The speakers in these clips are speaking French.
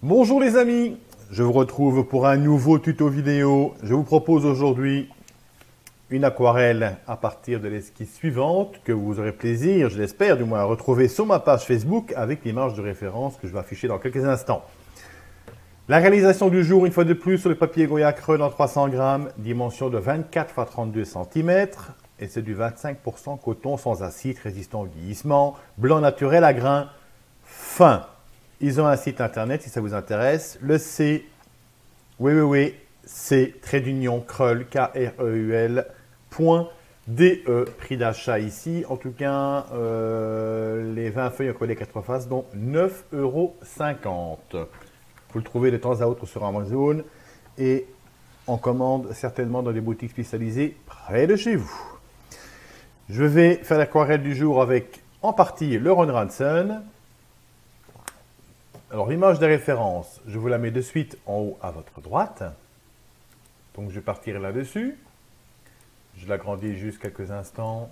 Bonjour les amis, je vous retrouve pour un nouveau tuto vidéo. Je vous propose aujourd'hui une aquarelle à partir de l'esquisse suivante que vous aurez plaisir, je l'espère du moins, à retrouver sur ma page Facebook avec l'image de référence que je vais afficher dans quelques instants. La réalisation du jour, une fois de plus, sur le papier Goya creux dans 300 grammes, dimension de 24 x 32 cm, et c'est du 25% coton sans acide, résistant au vieillissement, blanc naturel à grains fins. Ils ont un site internet si ça vous intéresse, le C, c-creux, KREUL.de, prix d'achat ici, en tout cas, les 20 feuilles en collet 4 faces, dont 9,50 €. Vous le trouvez de temps à autre sur Amazon et en commande certainement dans des boutiques spécialisées près de chez vous. Je vais faire l'aquarelle du jour avec en partie le Ron Ranson. Alors l'image de référence, je vous la mets de suite en haut à votre droite. Donc je vais partir là-dessus. Je l'agrandis juste quelques instants.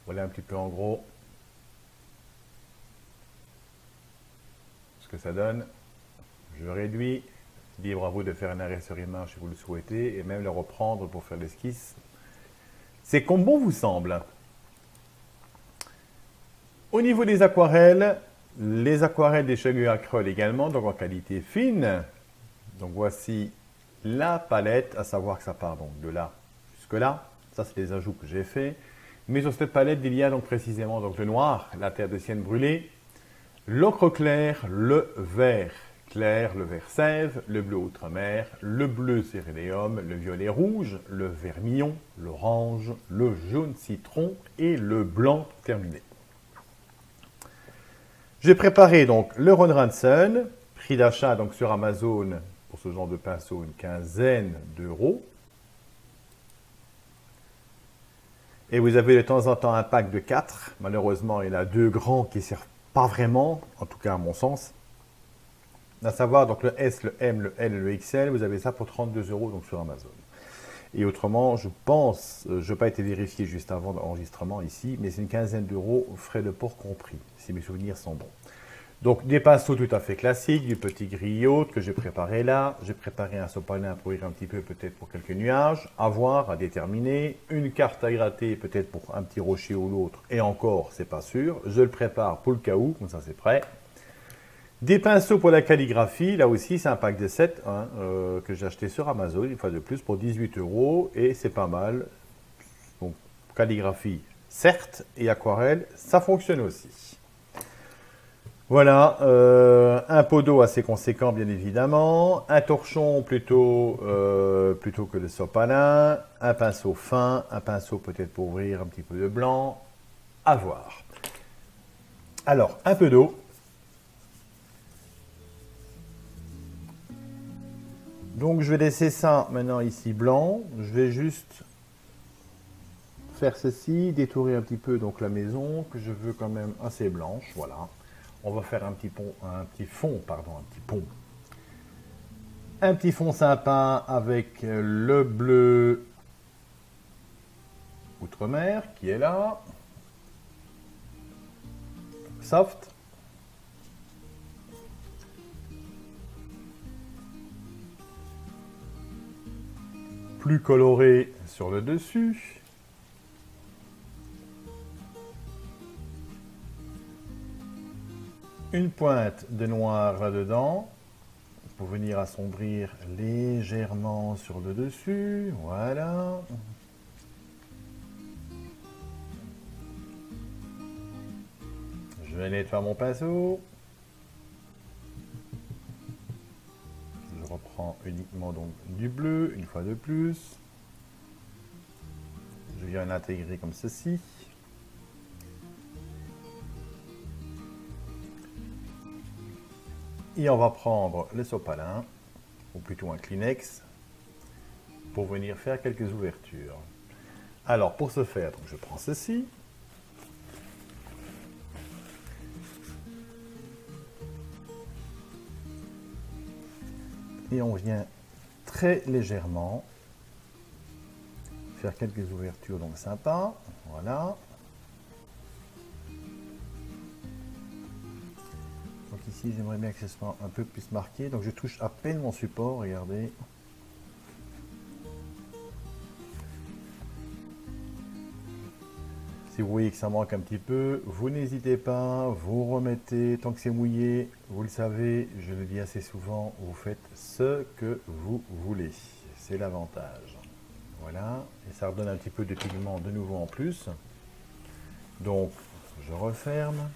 Voilà un petit peu en gros ce que ça donne. Je réduis, libre à vous de faire un arrêt sur image si vous le souhaitez, et même le reprendre pour faire l'esquisse. C'est comme bon vous semble. Au niveau des aquarelles, les aquarelles des chez Goya creux également, donc en qualité fine. Donc voici la palette, à savoir que ça part donc de là jusque là. Ça c'est les ajouts que j'ai fait. Mais sur cette palette, il y a donc précisément donc le noir, la terre de sienne brûlée, l'ocre clair, le vert clair, le vert sève, le bleu outre-mer, le bleu céréléum, le violet rouge, le vermillon, l'orange, le jaune citron et le blanc terminé. J'ai préparé donc le Ron Ranson, prix d'achat donc sur Amazon pour ce genre de pinceau une quinzaine d'euros. Et vous avez de temps en temps un pack de 4. Malheureusement, il y en a 2 grands qui ne servent pas vraiment, en tout cas à mon sens. À savoir donc le S, le M, le L et le XL, vous avez ça pour 32 € donc sur Amazon. Et autrement, je pense, je n'ai pas été vérifié juste avant l'enregistrement ici, mais c'est une quinzaine d'euros, frais de port compris, si mes souvenirs sont bons. Donc des pinceaux tout à fait classiques, du petit griot que j'ai préparé là. J'ai préparé un sopalin pour ouvrir un petit peu, peut-être pour quelques nuages, à voir, à déterminer. Une carte à gratter, peut-être pour un petit rocher ou l'autre, et encore, c'est pas sûr. Je le prépare pour le cas où, comme ça c'est prêt. Des pinceaux pour la calligraphie, là aussi c'est un pack de 7 hein, que j'ai acheté sur Amazon, une fois de plus, pour 18 € et c'est pas mal. Donc calligraphie, certes, et aquarelle, ça fonctionne aussi. Voilà, un pot d'eau assez conséquent bien évidemment, un torchon plutôt que le sopalin, un pinceau fin, un pinceau peut-être pour ouvrir un petit peu de blanc, à voir. Alors, un peu d'eau. Donc je vais laisser ça maintenant ici blanc. Je vais juste faire ceci, détourer un petit peu donc la maison que je veux quand même assez blanche. Voilà. On va faire un petit fond sympa avec le bleu outre-mer qui est là. Soft. Plus coloré sur le dessus. Une pointe de noir là-dedans pour venir assombrir légèrement sur le dessus. Voilà. Je vais nettoyer mon pinceau. Je reprends uniquement donc du bleu, une fois de plus. Je viens l'intégrer comme ceci. Et on va prendre le sopalin, ou plutôt un Kleenex, pour venir faire quelques ouvertures. Alors pour ce faire, donc je prends ceci. Et on vient très légèrement faire quelques ouvertures donc sympas. Voilà. Donc ici, j'aimerais bien que ce soit un peu plus marqué. Donc je touche à peine mon support, regardez. Si vous voyez que ça manque un petit peu, vous n'hésitez pas, vous remettez, tant que c'est mouillé, vous le savez, je le dis assez souvent, vous faites ce que vous voulez. C'est l'avantage. Voilà, et ça redonne un petit peu de pigment de nouveau en plus. Donc, je referme.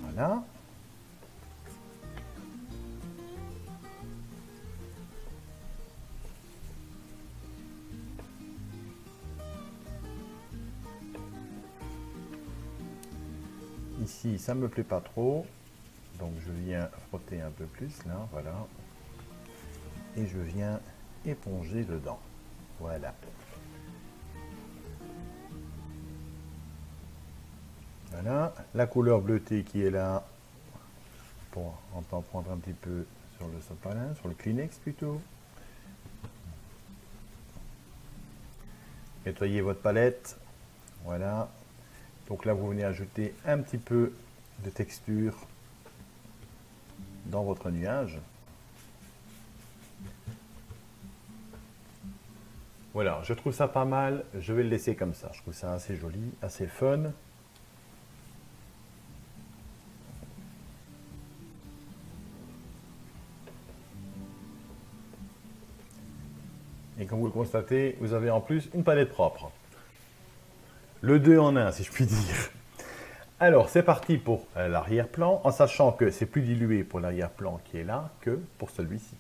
Voilà. Ici, ça ne me plaît pas trop. Donc, je viens frotter un peu plus, là, voilà. Et je viens éponger dedans. Voilà. Voilà. La couleur bleutée qui est là, pour en prendre un petit peu sur le sopalin, sur le Kleenex plutôt. Nettoyez votre palette. Voilà. Donc là, vous venez ajouter un petit peu de texture dans votre nuage. Voilà, je trouve ça pas mal. Je vais le laisser comme ça. Je trouve ça assez joli, assez fun. Et comme vous le constatez, vous avez en plus une palette propre. Le 2 en 1, si je puis dire. Alors, c'est parti pour l'arrière-plan, en sachant que c'est plus dilué pour l'arrière-plan qui est là que pour celui-ci.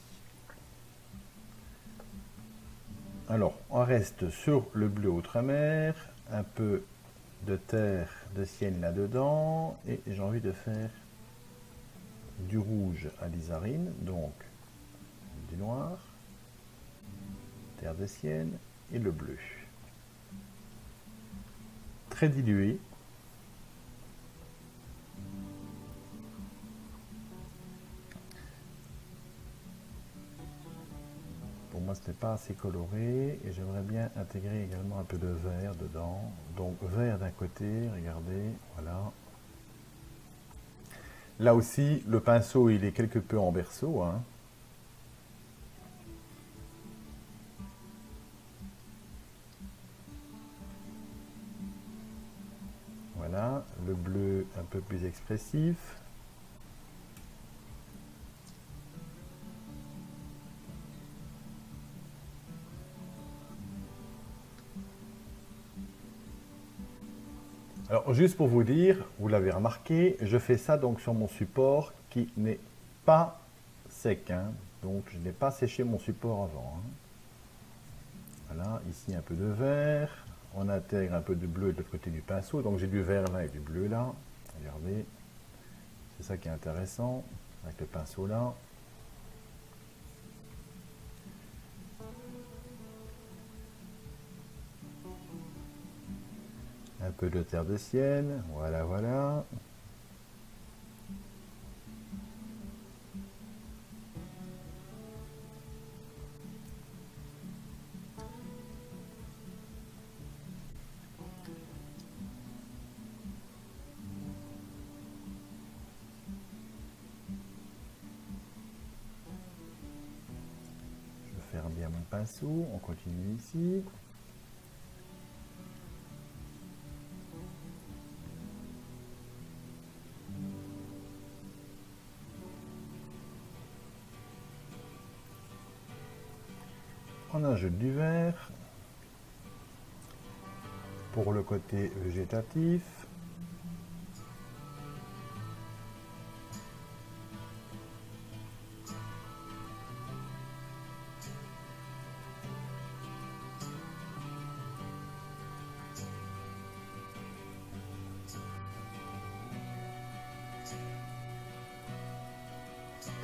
Alors, on reste sur le bleu outre-mer, un peu de terre de sienne là-dedans, et j'ai envie de faire du rouge alizarine, donc du noir, terre de sienne et le bleu. Très dilué. Pour moi, ce n'est pas assez coloré et j'aimerais bien intégrer également un peu de vert dedans. Donc vert d'un côté, regardez, voilà. Là aussi, le pinceau, il est quelque peu en berceau, hein. Voilà, le bleu un peu plus expressif. Alors, juste pour vous dire, vous l'avez remarqué, je fais ça donc sur mon support qui n'est pas sec, hein. Donc, je n'ai pas séché mon support avant, hein. Voilà, ici un peu de vert. On intègre un peu de bleu de l'autre côté du pinceau. Donc, j'ai du vert là et du bleu là. Regardez, c'est ça qui est intéressant avec le pinceau là. Un peu de terre de sienne, voilà, voilà. Je ferme bien mon pinceau, on continue ici. On ajoute du vert pour le côté végétatif.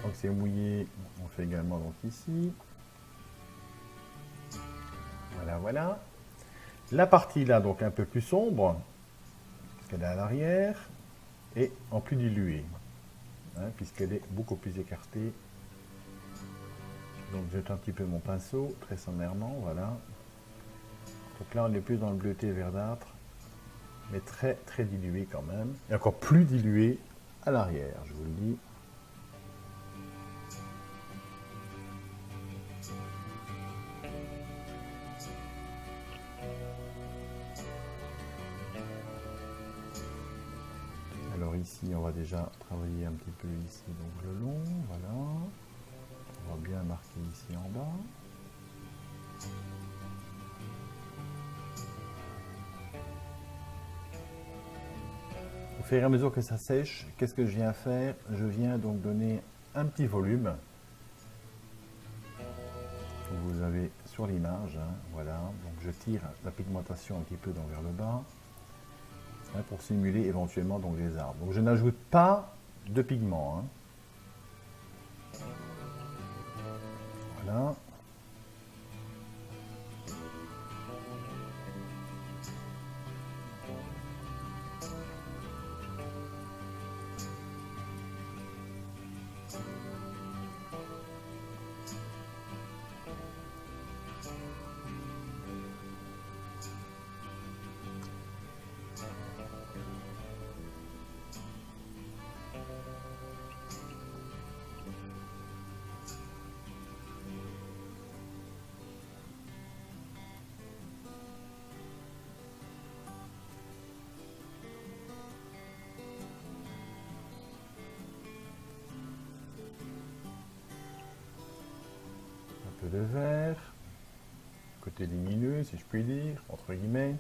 Tant que c'est mouillé, on fait également donc ici. Voilà, voilà. La partie là, donc un peu plus sombre, parce qu'elle est à l'arrière, et en plus diluée, hein, puisqu'elle est beaucoup plus écartée. Donc je jette un petit peu mon pinceau, très sommairement, voilà. Donc là on est plus dans le bleuté verdâtre. mais très très dilué quand même, et encore plus dilué à l'arrière, je vous le dis. Alors ici, on va déjà travailler un petit peu ici, donc le long, voilà. On va bien marquer ici en bas. Au fur et à mesure que ça sèche, qu'est-ce que je viens faire? Je viens donc donner un petit volume. Vous avez sur l'image, hein, voilà. Donc je tire la pigmentation un petit peu vers le bas, hein, pour simuler éventuellement donc les arbres. Donc je n'ajoute pas de pigment, hein. Voilà. Un peu de vert, côté lumineux si je puis dire, entre guillemets.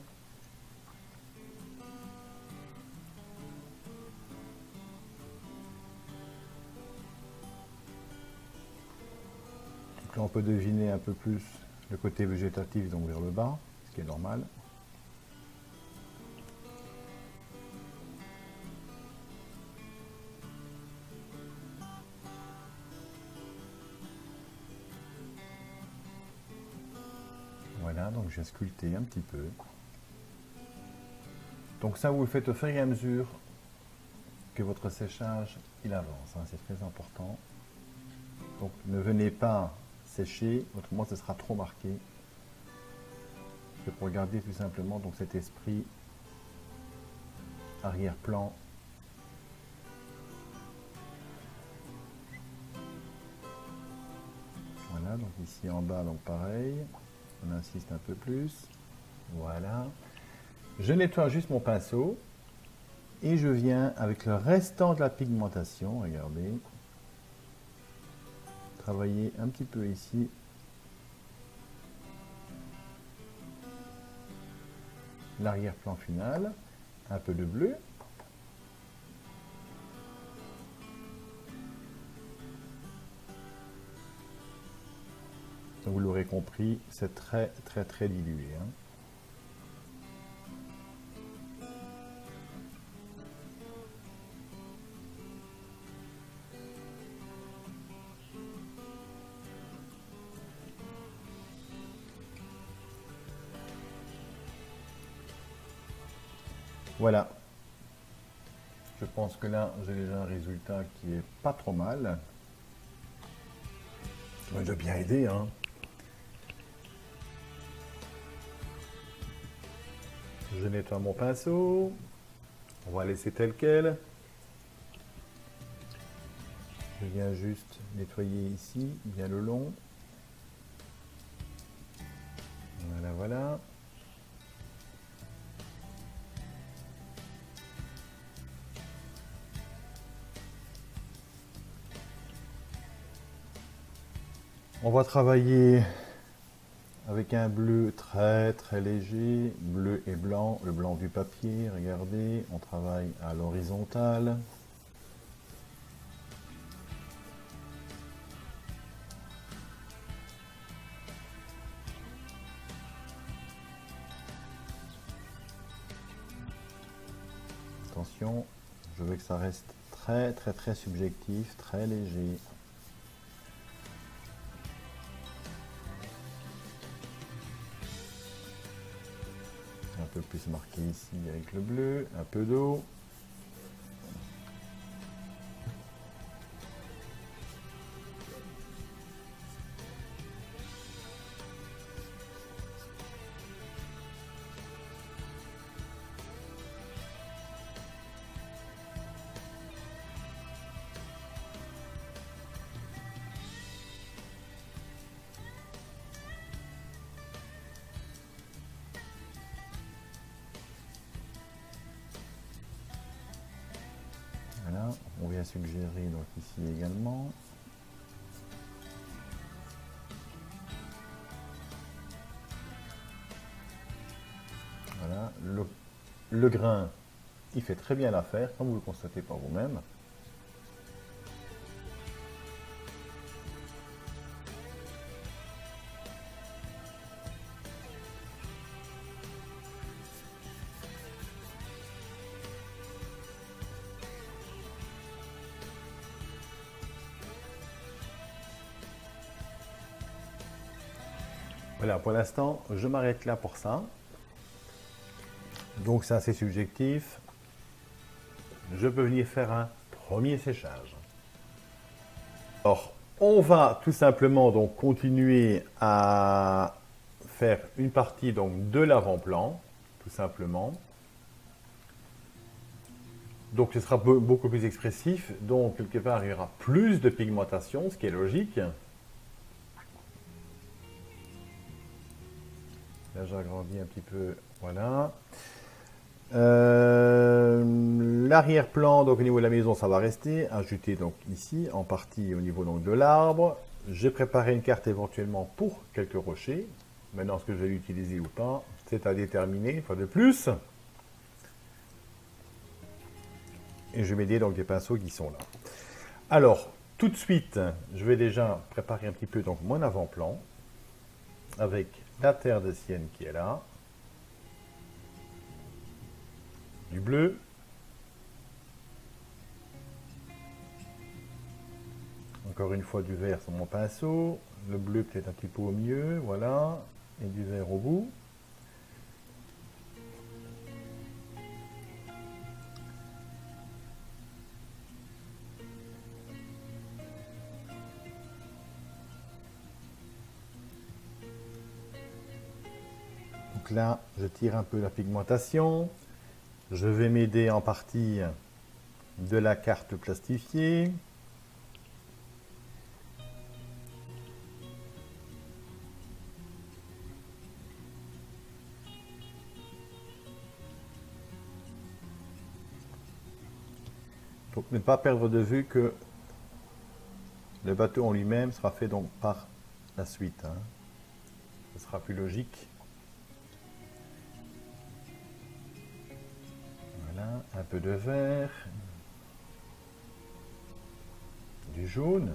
Donc là on peut deviner un peu plus le côté végétatif donc vers le bas, ce qui est normal. Voilà, donc j'ai sculpté un petit peu. Donc ça, vous le faites au fur et à mesure que votre séchage il avance, hein, c'est très important. Donc ne venez pas sécher, autrement ce sera trop marqué. C'est pour garder tout simplement donc cet esprit arrière-plan. Voilà, donc ici en bas, donc pareil, on insiste un peu plus. Voilà. Je nettoie juste mon pinceau et je viens avec le restant de la pigmentation, regardez, travailler un petit peu ici. L'arrière-plan final, un peu de bleu. Vous l'aurez compris, c'est très très très dilué, hein. Voilà. Je pense que là, j'ai déjà un résultat qui est pas trop mal. Ça m'a déjà bien aidé, hein. Je nettoie mon pinceau. On va laisser tel quel. Je viens juste nettoyer ici, bien le long. Voilà, voilà. On va travailler avec un bleu très très léger, bleu et blanc, le blanc du papier, regardez, on travaille à l'horizontale. Attention, je veux que ça reste très très très subjectif, très léger. Un peu plus marqué ici avec le bleu, un peu d'eau. on vient suggérer donc ici également. Voilà, le grain, il fait très bien l'affaire, comme vous le constatez par vous-même. Voilà, pour l'instant, je m'arrête là pour ça. Donc c'est assez subjectif. Je peux venir faire un premier séchage. Alors, on va tout simplement donc continuer à faire une partie donc de l'avant-plan, tout simplement. Donc ce sera beaucoup plus expressif. Donc quelque part, il y aura plus de pigmentation, ce qui est logique. Là, j'agrandis un petit peu, voilà. L'arrière-plan, donc au niveau de la maison, ça va rester. Ajouté donc ici, en partie au niveau donc de l'arbre. J'ai préparé une carte éventuellement pour quelques rochers. Maintenant, est-ce que je vais l'utiliser ou pas, c'est à déterminer, une fois de plus. Et je vais m'aider donc des pinceaux qui sont là. Alors, tout de suite, je vais déjà préparer un petit peu donc mon avant-plan avec la terre de sienne qui est là, du bleu, encore une fois du vert sur mon pinceau, le bleu peut-être un petit peu au milieu, voilà, et du vert au bout. Donc là, je tire un peu la pigmentation. Je vais m'aider en partie de la carte plastifiée. Donc ne pas perdre de vue que le bateau en lui-même sera fait donc par la suite. Ce sera plus logique. Voilà, un peu de vert, du jaune.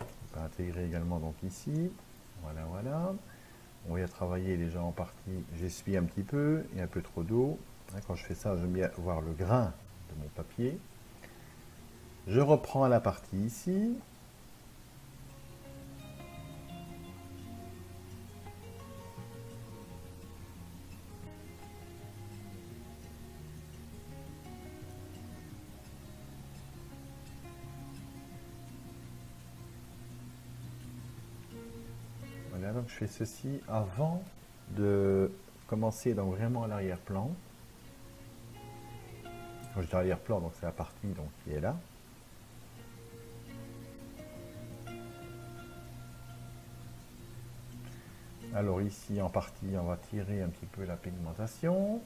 On peut intégrer également donc ici. Voilà, voilà. On va y travailler déjà en partie. J'essuie un petit peu et un peu trop d'eau. Quand je fais ça, j'aime bien voir le grain de mon papier. Je reprends la partie ici. Voilà, donc je fais ceci avant de commencer donc vraiment à l'arrière-plan. Quand je dis arrière-plan, donc c'est la partie donc, qui est là. Alors ici, en partie, on va tirer un petit peu la pigmentation.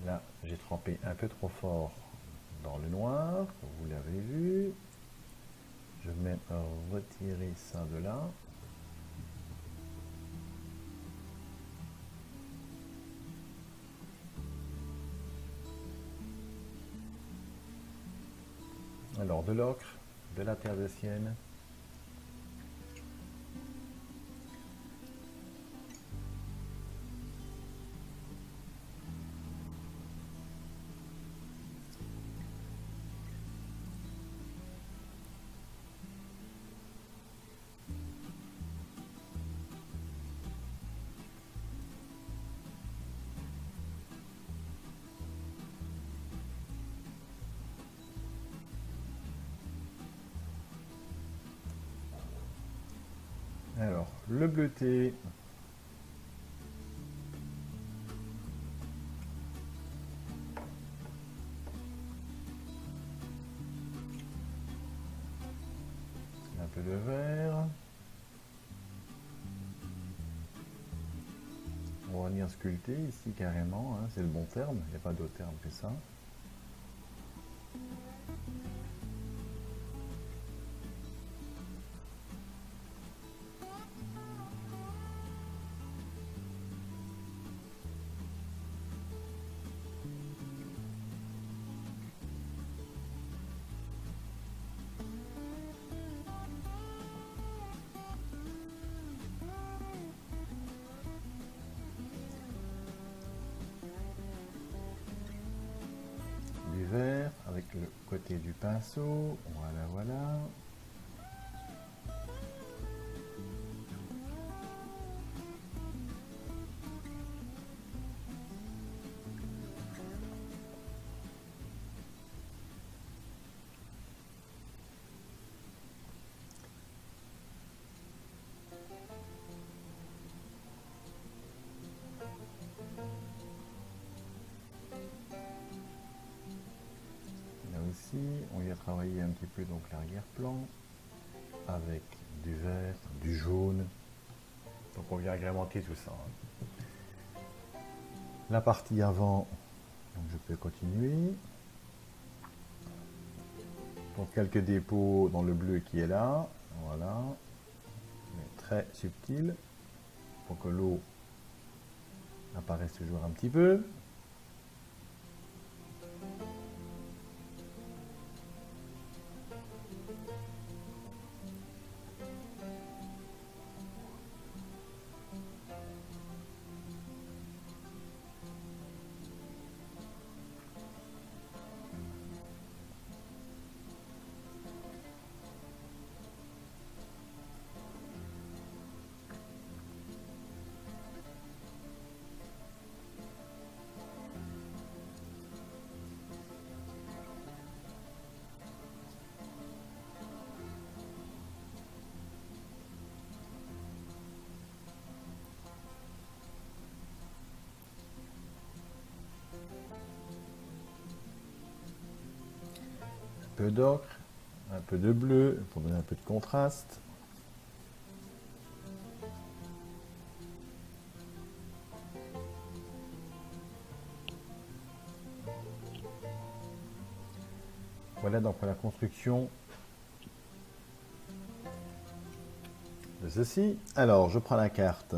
Là, j'ai trempé un peu trop fort dans le noir, comme vous l'avez vu. Je vais même retirer ça de là. Alors, de l'ocre, de la terre de sienne. Alors, le bleuté. Un peu de vert. On va venir venir sculpter ici carrément, hein, c'est le bon terme, il n'y a pas d'autre terme que ça. Du vert avec le côté du pinceau, voilà, voilà. Ici, on y a travaillé un petit peu donc l'arrière-plan avec du vert, du jaune. Donc on vient agrémenter tout ça. La partie avant, donc je peux continuer. Donc quelques dépôts dans le bleu qui est là, voilà, mais très subtil pour que l'eau apparaisse toujours un petit peu. Un peu d'ocre, un peu de bleu pour donner un peu de contraste. Voilà donc pour la construction de ceci. Alors je prends la carte.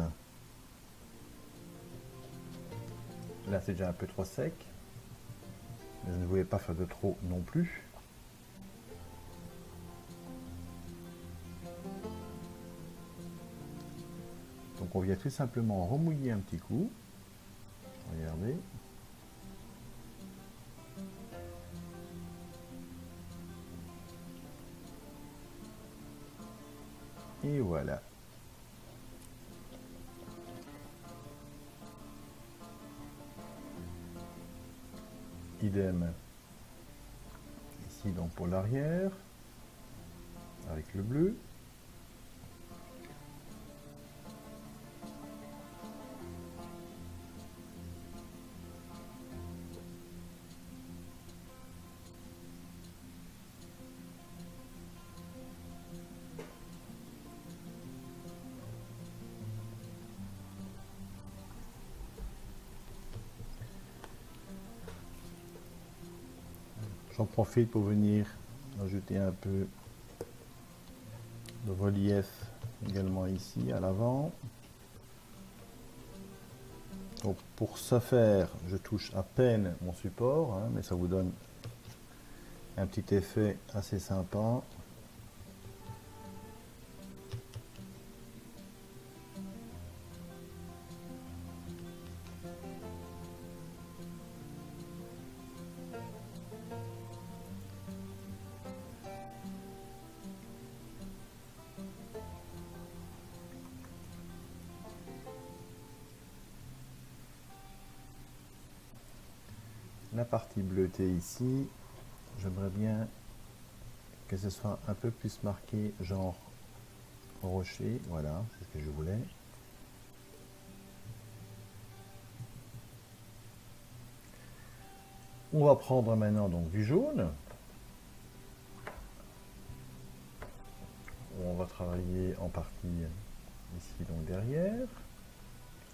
Là c'est déjà un peu trop sec. Mais je ne voulais pas faire de trop non plus. Donc on vient tout simplement remouiller un petit coup. Regardez. Et voilà. Idem. Ici donc pour l'arrière. Avec le bleu. J'en profite pour venir ajouter un peu de relief également ici à l'avant. Donc pour ce faire, je touche à peine mon support, hein, mais ça vous donne un petit effet assez sympa. La partie bleutée ici, j'aimerais bien que ce soit un peu plus marqué, genre rocher, voilà, c'est ce que je voulais. On va prendre maintenant donc du jaune. On va travailler en partie ici donc derrière.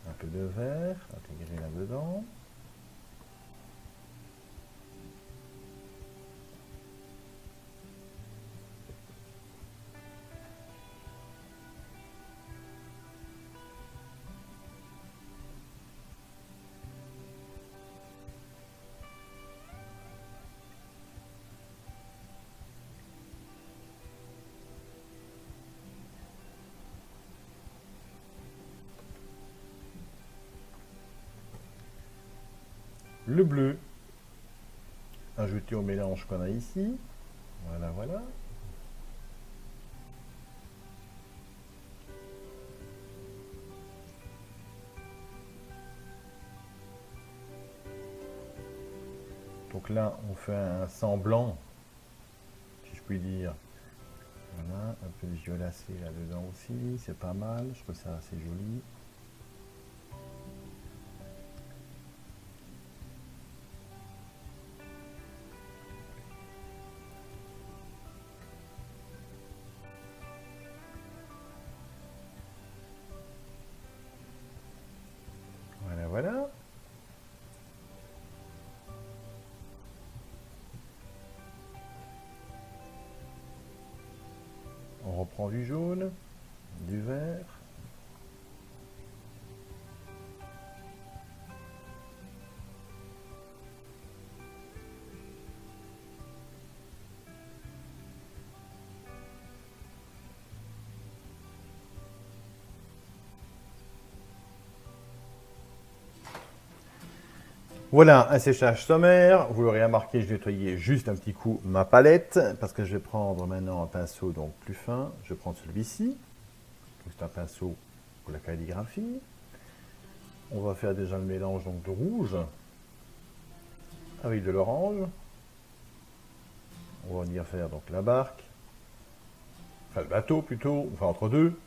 Un peu de vert, intégrer là-dedans. Le bleu, ajouté au mélange qu'on a ici. Voilà, voilà. Donc là, on fait un semblant, si je puis dire. Voilà, un peu de violacé là-dedans aussi, c'est pas mal, je trouve ça assez joli. Voilà, voilà. On reprend du jaune, du vert. Voilà un séchage sommaire. Vous l'aurez remarqué, je nettoyais juste un petit coup ma palette parce que je vais prendre maintenant un pinceau donc plus fin. Je prends celui-ci. C'est un pinceau pour la calligraphie. On va faire déjà le mélange donc de rouge avec de l'orange. On va venir faire donc la barque, enfin le bateau plutôt, enfin entre deux.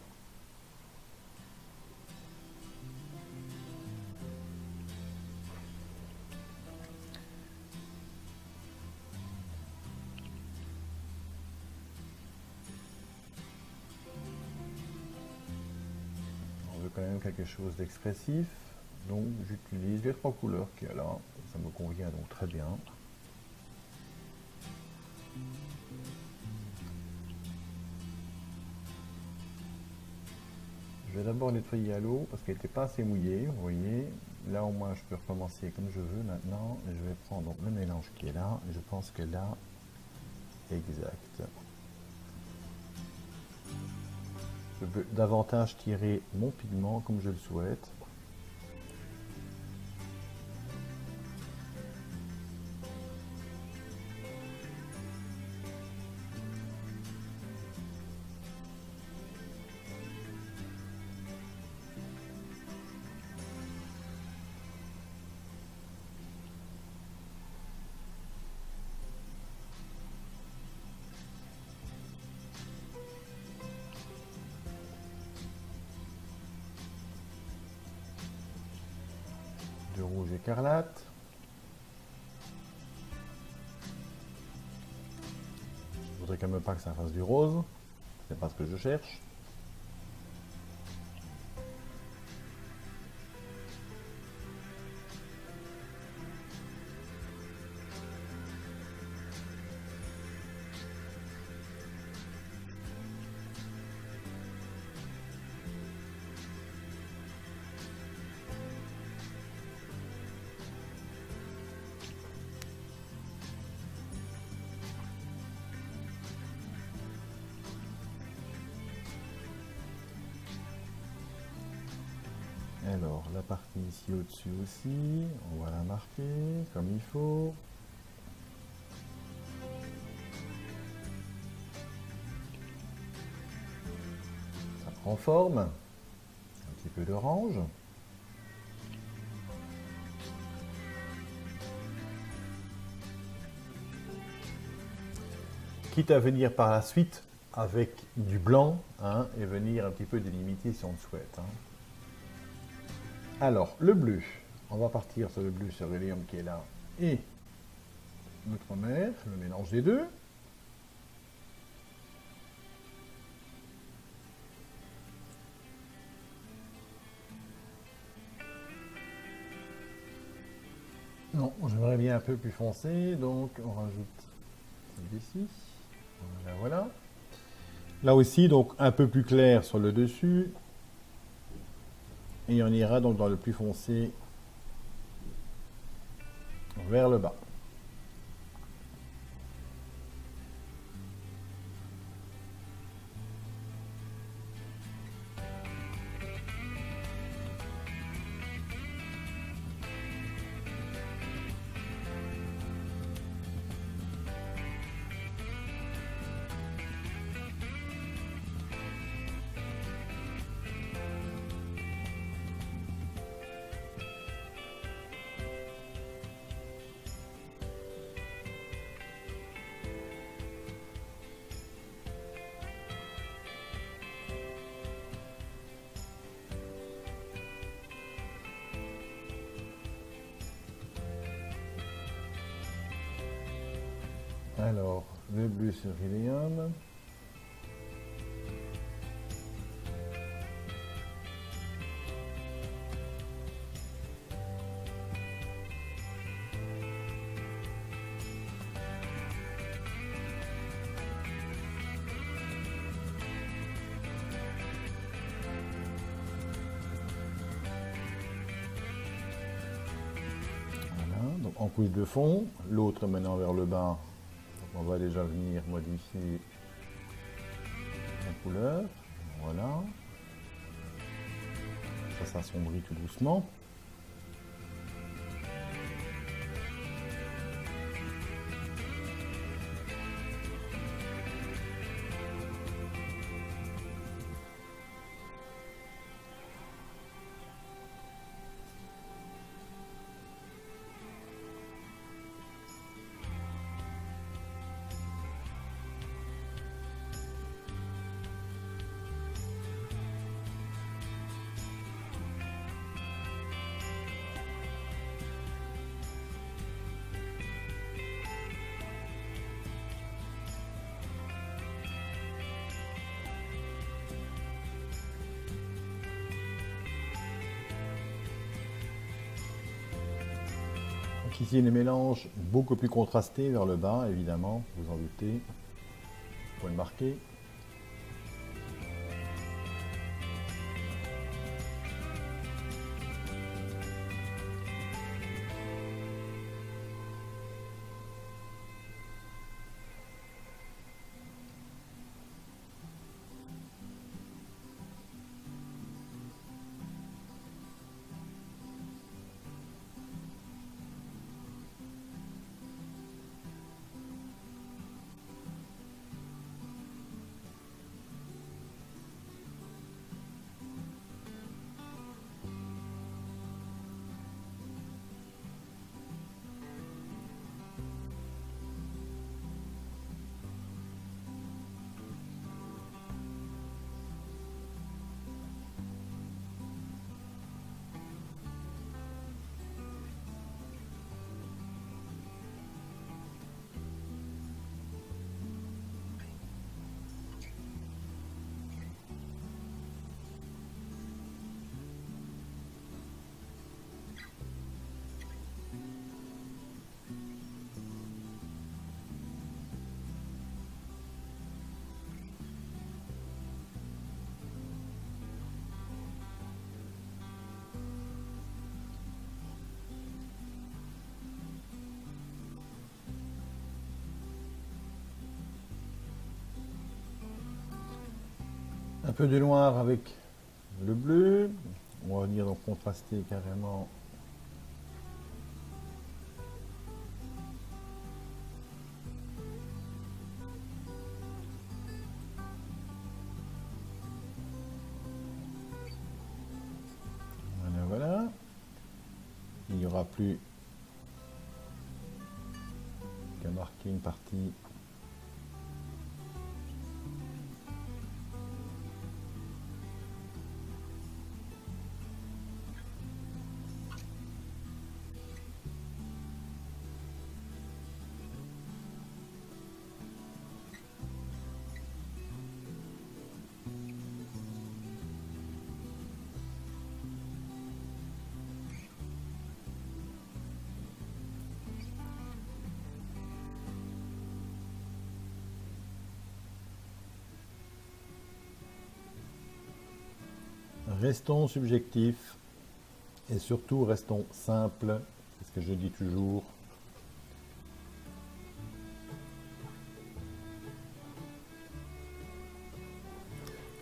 On veut quand même quelque chose d'expressif, donc j'utilise les trois couleurs qu'il y a là, ça me convient donc très bien. Je vais d'abord nettoyer à l'eau parce qu'elle n'était pas assez mouillée, vous voyez. Là au moins je peux recommencer comme je veux maintenant. Et je vais prendre donc le mélange qui est là. Et je pense que là, exact. Je peux davantage tirer mon pigment comme je le souhaite. De rouge écarlate. Je voudrais quand même pas que ça fasse du rose. C'est pas ce que je cherche. Alors, la partie ici au-dessus aussi, on va la marquer comme il faut. Ça prend forme. Un petit peu d'orange. Quitte à venir par la suite avec du blanc, hein, et venir un petit peu délimiter si on le souhaite. Hein. Alors, le bleu. On va partir sur le bleu céruléum qui est là. Et notre mer, le mélange des deux. Non, j'aimerais bien un peu plus foncé, donc on rajoute celle-ci. Voilà, voilà. Là aussi, donc un peu plus clair sur le dessus. Et on ira donc dans le plus foncé vers le bas. Alors, le bleu céruléum. Voilà, donc en couche de fond. L'autre maintenant vers le bas. Donc on va déjà venir modifier la couleur. Voilà. Ça s'assombrit tout doucement. Donc ici les mélanges beaucoup plus contrastés vers le bas, évidemment, vous en doutez. Vous pouvez le marquer. Un peu de noir avec le bleu. On va venir donc contraster carrément. Voilà, voilà. Il n'y aura plus qu'à marquer une partie. Restons subjectifs et surtout restons simples, c'est ce que je dis toujours.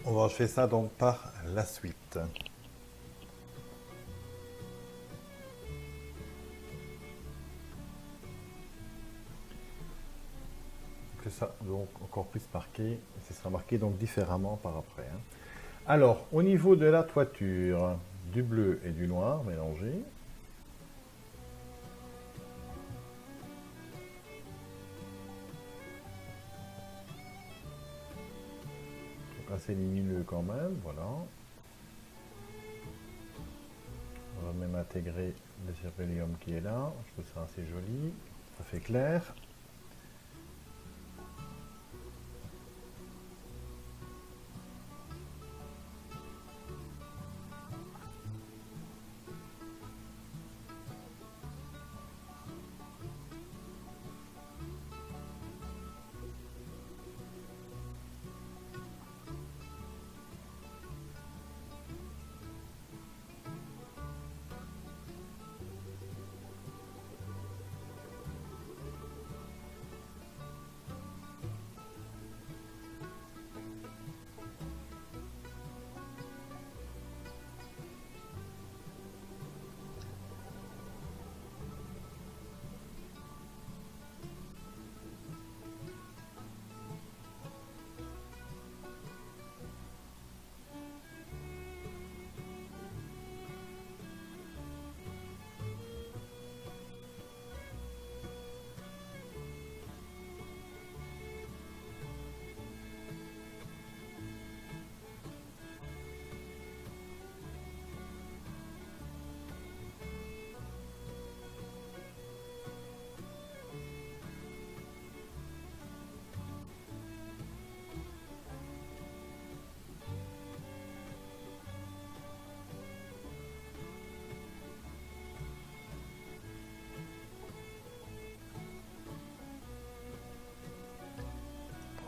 On va faire ça donc par la suite. Que ça donc encore plus marqué, et ce sera marqué donc différemment par après. Hein. Alors, au niveau de la toiture, du bleu et du noir mélangés. Donc assez lumineux quand même, voilà. On va même intégrer le cérvélium qui est là, je trouve ça assez joli, ça fait clair.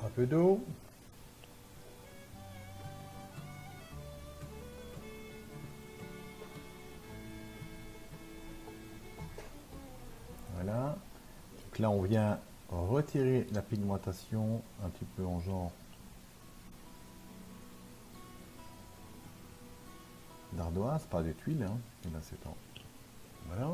Un peu d'eau. Voilà. Donc là, on vient retirer la pigmentation un petit peu en genre d'ardoise, pas de tuiles. Hein. Et là, c'est en... Voilà.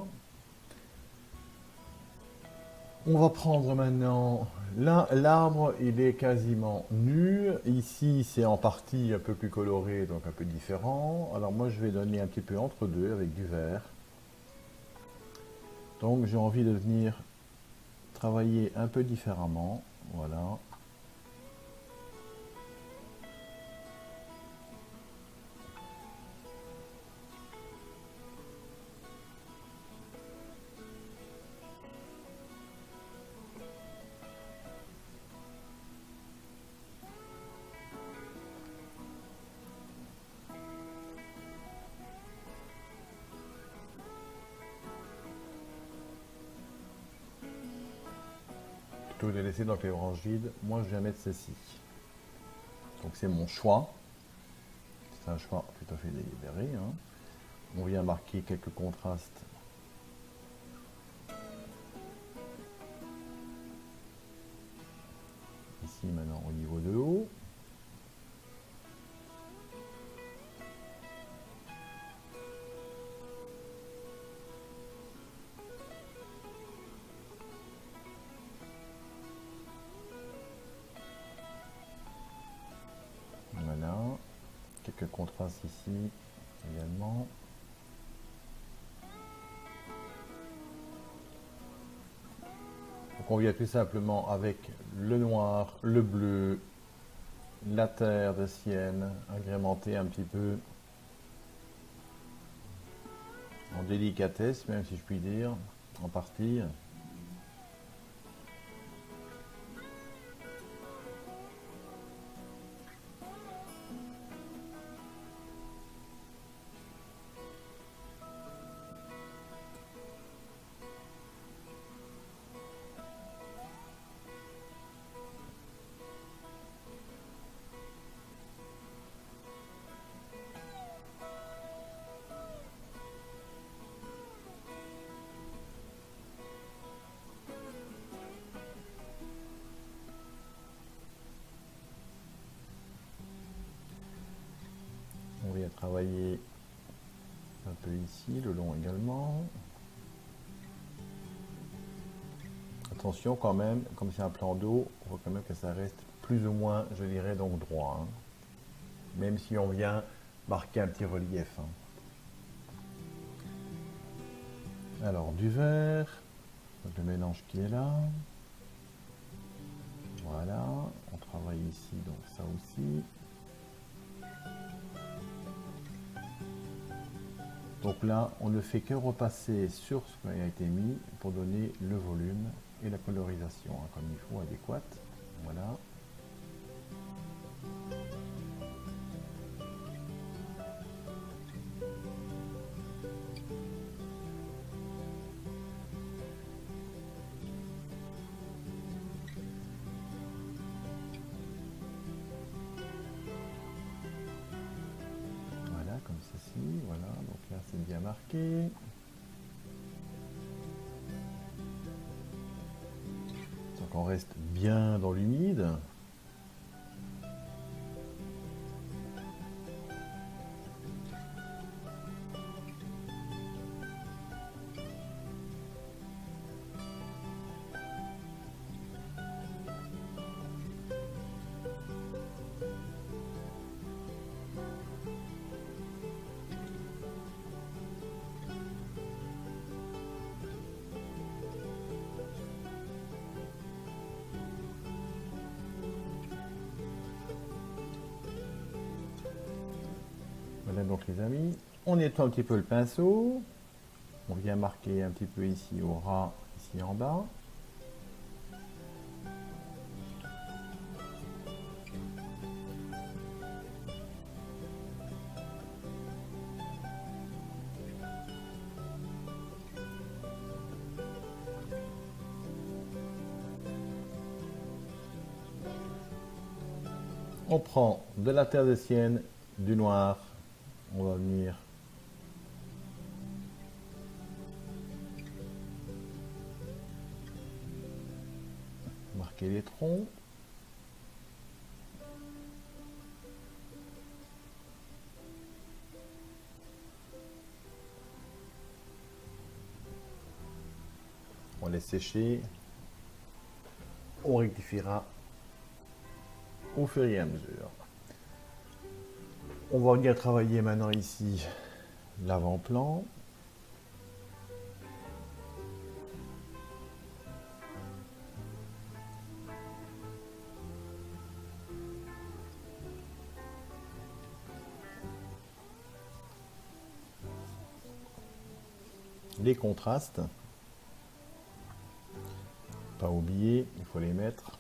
On va prendre maintenant l'arbre, il est quasiment nu. Ici, c'est en partie un peu plus coloré, donc un peu différent. Alors moi, je vais donner un petit peu entre deux avec du vert. Donc j'ai envie de venir travailler un peu différemment. Voilà. Plutôt que de laisser donc les branches vides, moi je vais mettre ceci. Donc c'est mon choix. C'est un choix tout à fait délibéré. Hein. On vient marquer quelques contrastes. Ici maintenant au niveau de l'eau. Voilà. Quelques contrastes ici également. Donc on vient tout simplement avec le noir, le bleu, la terre de Sienne, agrémenter un petit peu en délicatesse, même si je puis dire, en partie. ici, le long également. Attention quand même, comme c'est un plan d'eau, on voit quand même que ça reste plus ou moins, je dirais, donc droit. Hein. Même si on vient marquer un petit relief. Hein. Alors du vert, le mélange qui est là. Voilà, on travaille ici, donc ça aussi. Donc là, on ne fait que repasser sur ce qui a été mis pour donner le volume et la colorisation, hein, comme il faut, adéquate. Voilà. Voilà, comme ceci, voilà, donc là c'est bien marqué. Donc on reste bien dans l'humide. Voilà donc les amis, on nettoie un petit peu le pinceau, on vient marquer un petit peu ici au ras, ici en bas. On prend de la terre de sienne, du noir, on va venir marquer les troncs. On laisse sécher, on rectifiera au fur et à mesure. On va venir travailler maintenant ici l'avant-plan. Les contrastes, pas oublier, il faut les mettre.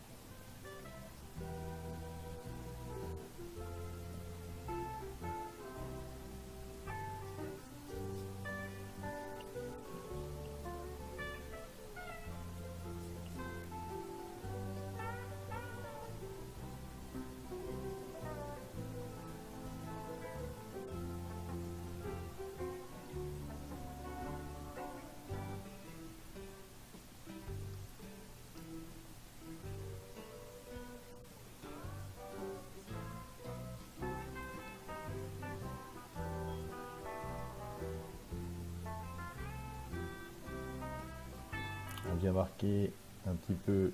On vient marquer un petit peu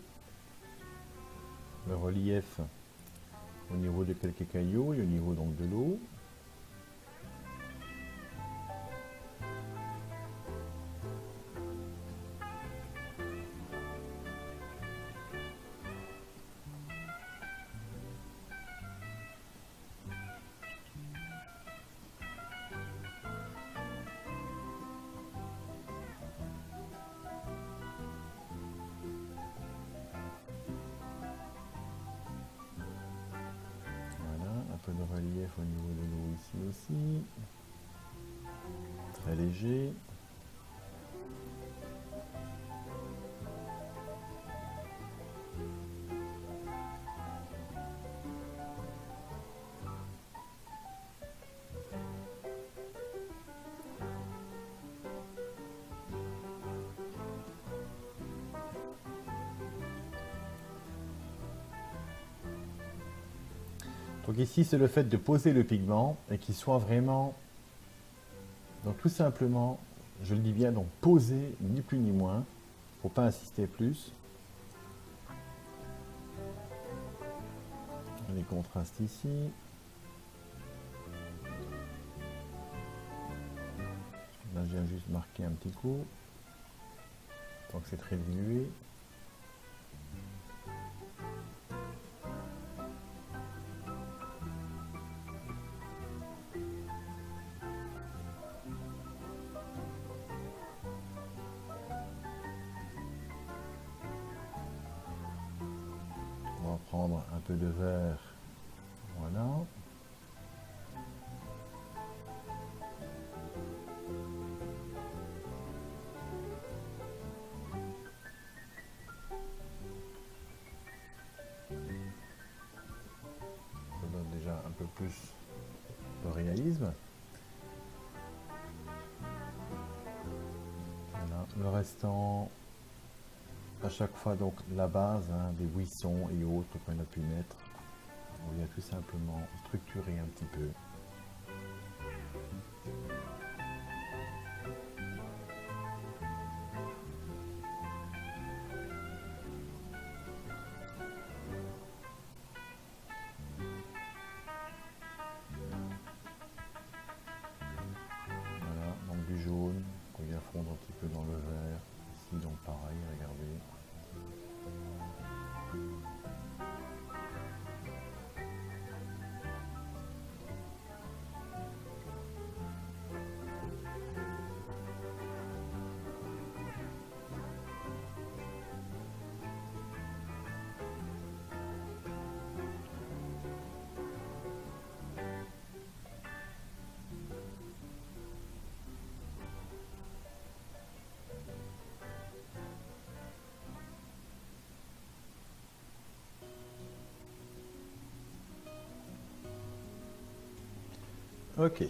le relief au niveau de quelques cailloux et au niveau donc de l'eau. De relief au niveau de l'eau ici aussi, très léger. Donc ici, c'est le fait de poser le pigment et qu'il soit vraiment Donc tout simplement, je le dis bien, donc poser, ni plus ni moins. Faut pas insister plus. Les contrastes ici. Là, j'ai juste marqué un petit coup. Donc c'est très dilué. On va prendre un peu de vert. Voilà. Ça donne déjà un peu plus de réalisme. Voilà. Le restant, à chaque fois, donc la base, hein, des buissons et autres qu'on a pu mettre. On vient tout simplement structurer un petit peu. Voilà, donc du jaune qu'on vient fondre un petit peu dans le vert. Ici, donc pareil, regardez. Ok.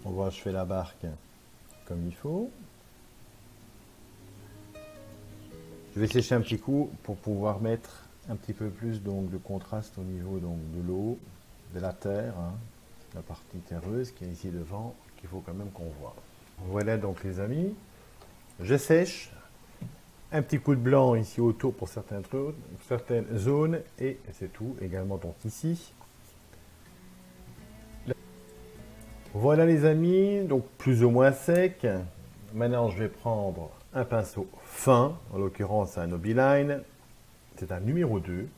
On va achever la barque comme il faut. Je vais sécher un petit coup pour pouvoir mettre un petit peu plus donc, de contraste au niveau donc, de l'eau, de la terre, hein, la partie terreuse qui est ici devant, qu'il faut quand même qu'on voit. Voilà donc les amis, je sèche, un petit coup de blanc ici autour pour certaines zones et c'est tout, également donc ici. Voilà les amis, donc plus ou moins sec. Maintenant je vais prendre un pinceau fin, en l'occurrence un Nobiline, c'est un numéro 2.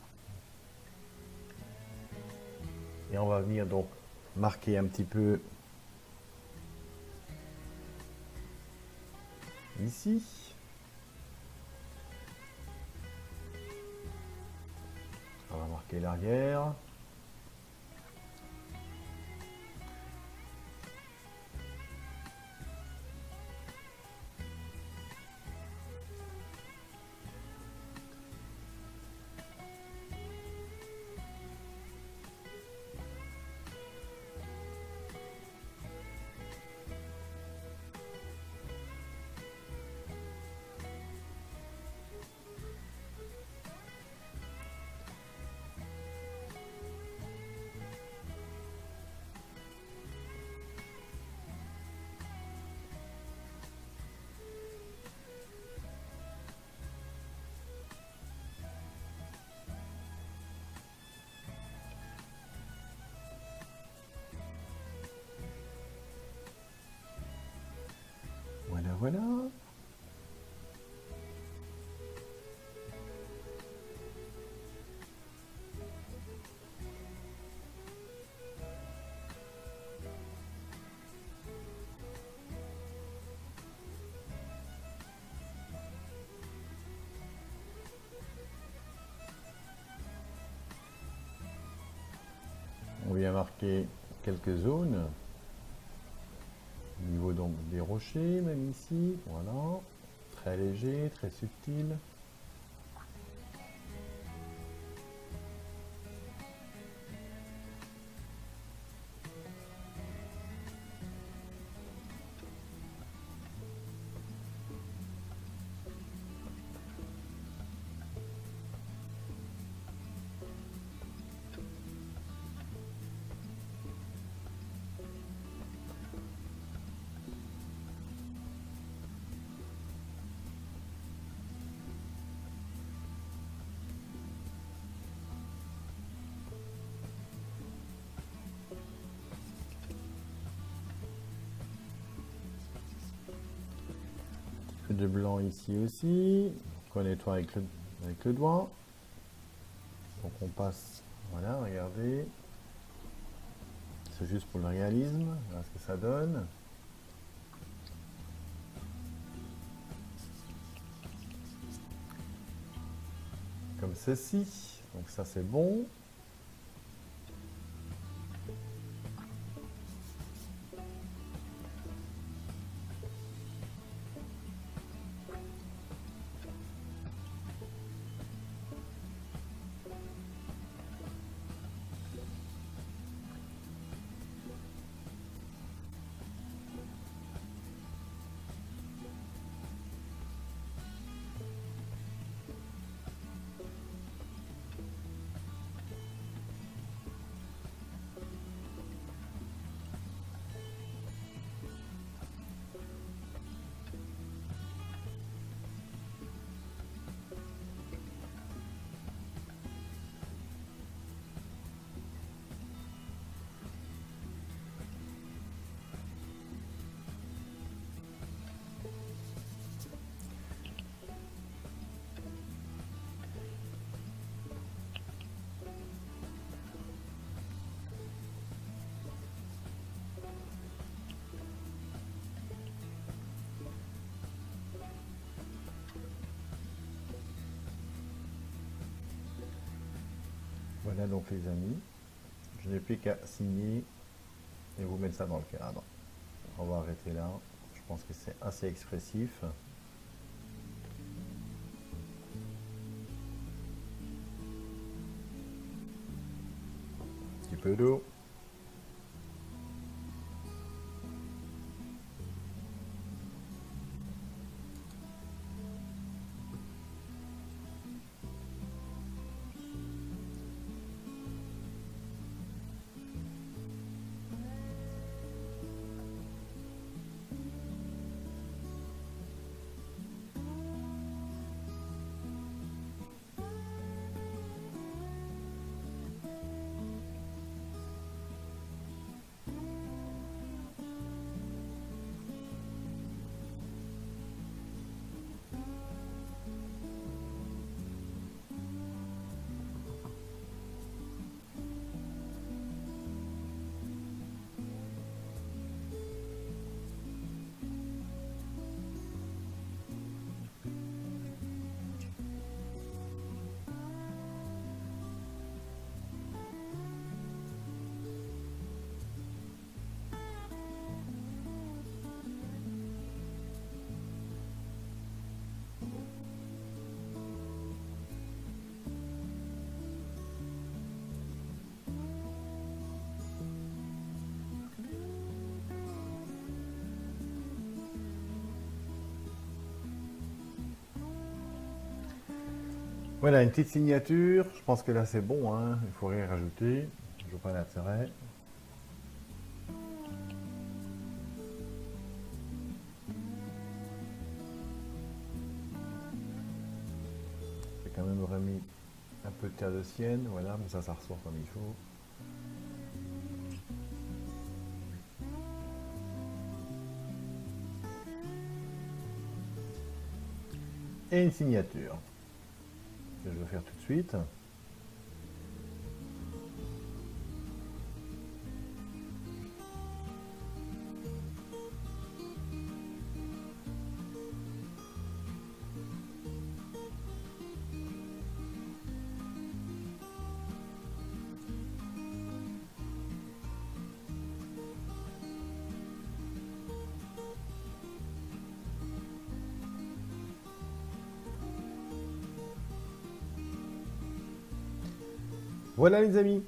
Et on va venir donc marquer un petit peu ici. On va marquer l'arrière. Voilà, voilà. On vient marquer quelques zones. Au niveau donc des rochers, même ici. Voilà. Très léger, très subtil. peu de blanc ici aussi. Donc on nettoie avec le doigt. Donc on passe, voilà, regardez. C'est juste pour le réalisme, voilà ce que ça donne. Comme ceci, donc ça c'est bon. Voilà donc les amis, je n'ai plus qu'à signer et vous mettre ça dans le cadre. On va arrêter là, je pense que c'est assez expressif. Un petit peu d'eau. Voilà, une petite signature. Je pense que là c'est bon, hein. Il ne faut rien rajouter. Je vois pas l'intérêt. J'ai quand même remis un peu de terre de sienne, voilà, mais ça ressort comme il faut. Et une signature que je vais faire tout de suite. Voilà les amis.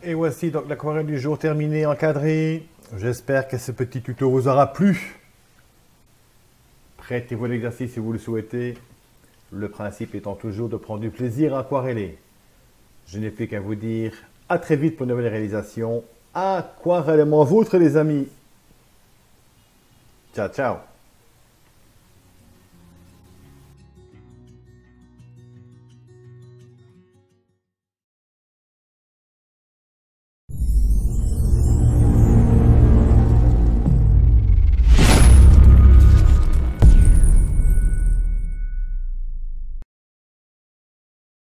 Et voici donc l'aquarelle du jour terminée, encadrée. J'espère que ce petit tuto vous aura plu. Prêtez-vous à l'exercice si vous le souhaitez. Le principe étant toujours de prendre du plaisir à aquareller. Je n'ai plus qu'à vous dire à très vite pour une nouvelle réalisation. Aquarellement vôtre les amis. Ciao, ciao.